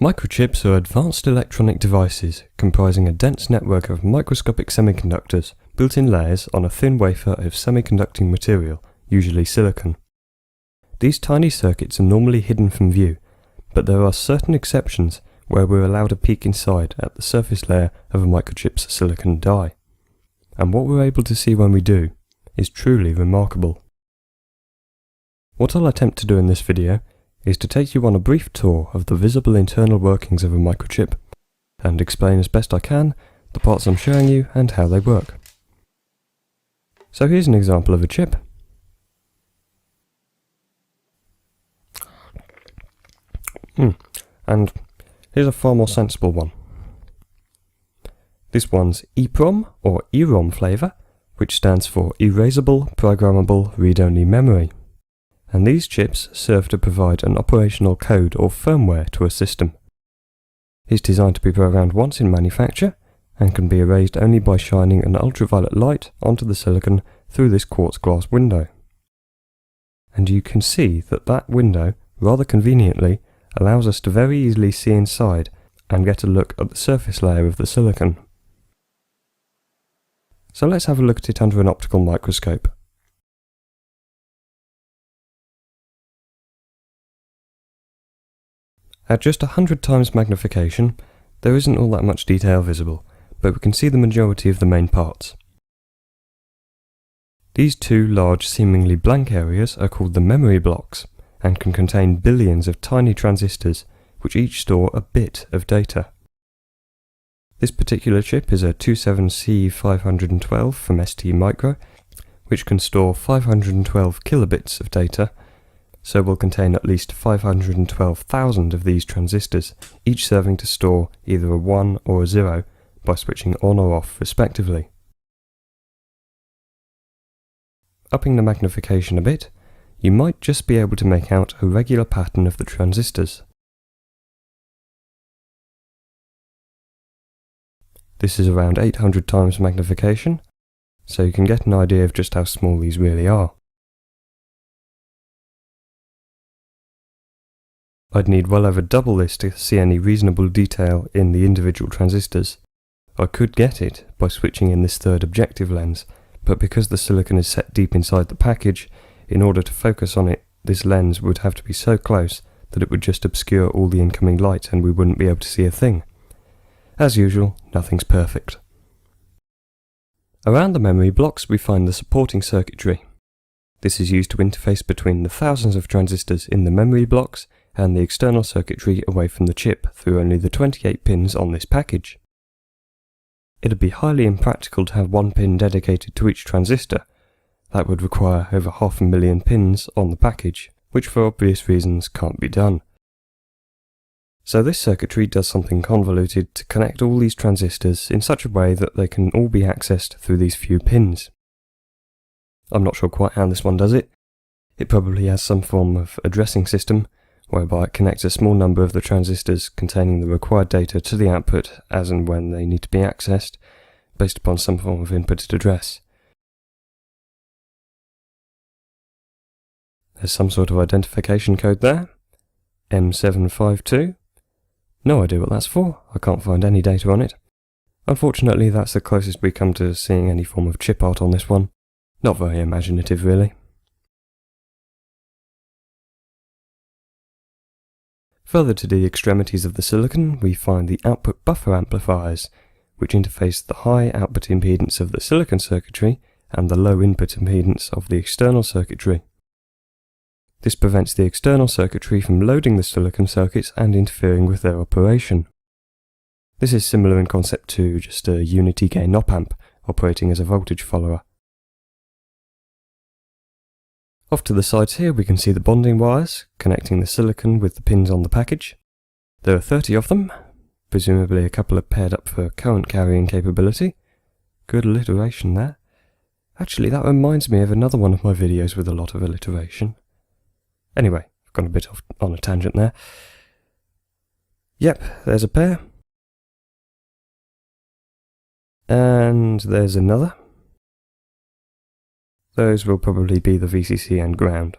Microchips are advanced electronic devices comprising a dense network of microscopic semiconductors built in layers on a thin wafer of semiconducting material, usually silicon. These tiny circuits are normally hidden from view, but there are certain exceptions where we're allowed a peek inside at the surface layer of a microchip's silicon die. And what we're able to see when we do is truly remarkable. What I'll attempt to do in this video is to take you on a brief tour of the visible internal workings of a microchip, and explain as best I can the parts I'm showing you and how they work. So here's an example of a chip. And here's a far more sensible one. This one's EEPROM or EROM flavour, which stands for Erasable Programmable Read-Only Memory. And these chips serve to provide an operational code or firmware to a system. It's designed to be programmed once in manufacture and can be erased only by shining an ultraviolet light onto the silicon through this quartz glass window. And you can see that that window, rather conveniently, allows us to very easily see inside and get a look at the surface layer of the silicon. So let's have a look at it under an optical microscope. At just 100 times magnification, there isn't all that much detail visible, but we can see the majority of the main parts. These two large, seemingly blank areas are called the memory blocks, and can contain billions of tiny transistors, which each store a bit of data. This particular chip is a 27C512 from ST Micro, which can store 512 kilobits of data, so will contain at least 512,000 of these transistors, each serving to store either a 1 or a 0 by switching on or off respectively. Upping the magnification a bit, you might just be able to make out a regular pattern of the transistors. This is around 800 times magnification, so you can get an idea of just how small these really are. I'd need well over double this to see any reasonable detail in the individual transistors. I could get it by switching in this third objective lens, but because the silicon is set deep inside the package, in order to focus on it, this lens would have to be so close that it would just obscure all the incoming light and we wouldn't be able to see a thing. As usual, nothing's perfect. Around the memory blocks we find the supporting circuitry. This is used to interface between the thousands of transistors in the memory blocks and the external circuitry away from the chip through only the 28 pins on this package. It'd be highly impractical to have one pin dedicated to each transistor. That would require over 500,000 pins on the package, which for obvious reasons can't be done. So this circuitry does something convoluted to connect all these transistors in such a way that they can all be accessed through these few pins. I'm not sure quite how this one does it. It probably has some form of addressing system, whereby it connects a small number of the transistors containing the required data to the output as and when they need to be accessed, based upon some form of inputted address. There's some sort of identification code there, M752. No idea what that's for, I can't find any data on it. Unfortunately, that's the closest we come to seeing any form of chip art on this one. Not very imaginative, really. Further to the extremities of the silicon, we find the output buffer amplifiers, which interface the high output impedance of the silicon circuitry and the low input impedance of the external circuitry. This prevents the external circuitry from loading the silicon circuits and interfering with their operation. This is similar in concept to just a unity gain op-amp operating as a voltage follower. Off to the sides here we can see the bonding wires connecting the silicon with the pins on the package. There are 30 of them, presumably a couple are paired up for current carrying capability. Good alliteration there. Actually, that reminds me of another one of my videos with a lot of alliteration. Anyway, I've gone a bit off on a tangent there. Yep, there's a pair. And there's another. Those will probably be the VCC and ground.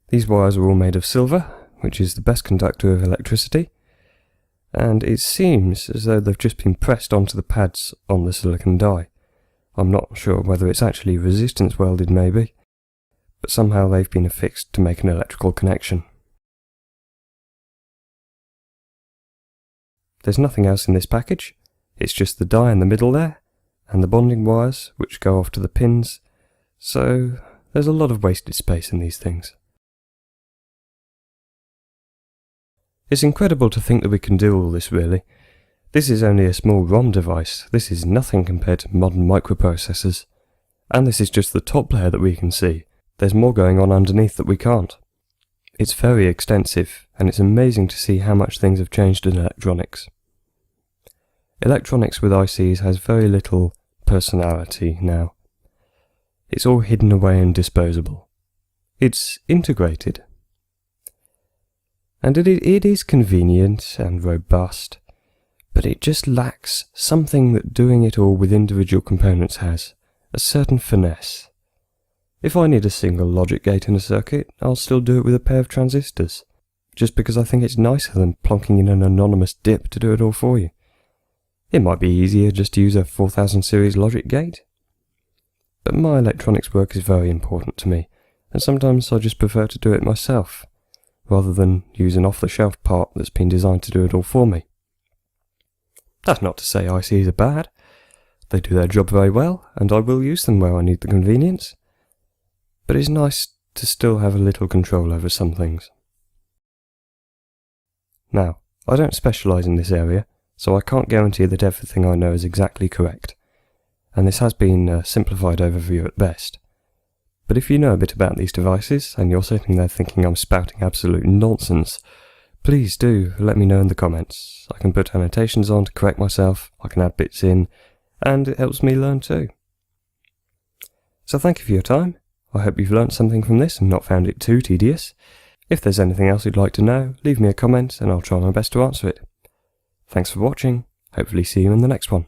These wires are all made of silver, which is the best conductor of electricity, and it seems as though they've just been pressed onto the pads on the silicon die. I'm not sure whether it's actually resistance welded maybe, but somehow they've been affixed to make an electrical connection. There's nothing else in this package, it's just the die in the middle there, and the bonding wires which go off to the pins, so there's a lot of wasted space in these things. It's incredible to think that we can do all this really. This is only a small ROM device, this is nothing compared to modern microprocessors. And this is just the top layer that we can see. There's more going on underneath that we can't. It's very extensive, and it's amazing to see how much things have changed in electronics. Electronics with ICs has very little personality now. It's all hidden away and disposable. It's integrated. And it is convenient and robust, but it just lacks something that doing it all with individual components has, a certain finesse. If I need a single logic gate in a circuit, I'll still do it with a pair of transistors, just because I think it's nicer than plonking in an anonymous dip to do it all for you. It might be easier just to use a 4000 series logic gate. But my electronics work is very important to me, and sometimes I just prefer to do it myself, rather than use an off-the-shelf part that's been designed to do it all for me. That's not to say ICs are bad. They do their job very well, and I will use them where I need the convenience. But it's nice to still have a little control over some things. Now, I don't specialise in this area, so I can't guarantee that everything I know is exactly correct, and this has been a simplified overview at best. But if you know a bit about these devices, and you're sitting there thinking I'm spouting absolute nonsense, please do let me know in the comments. I can put annotations on to correct myself, I can add bits in, and it helps me learn too. So thank you for your time. I hope you've learnt something from this and not found it too tedious. If there's anything else you'd like to know, leave me a comment and I'll try my best to answer it. Thanks for watching, hopefully see you in the next one.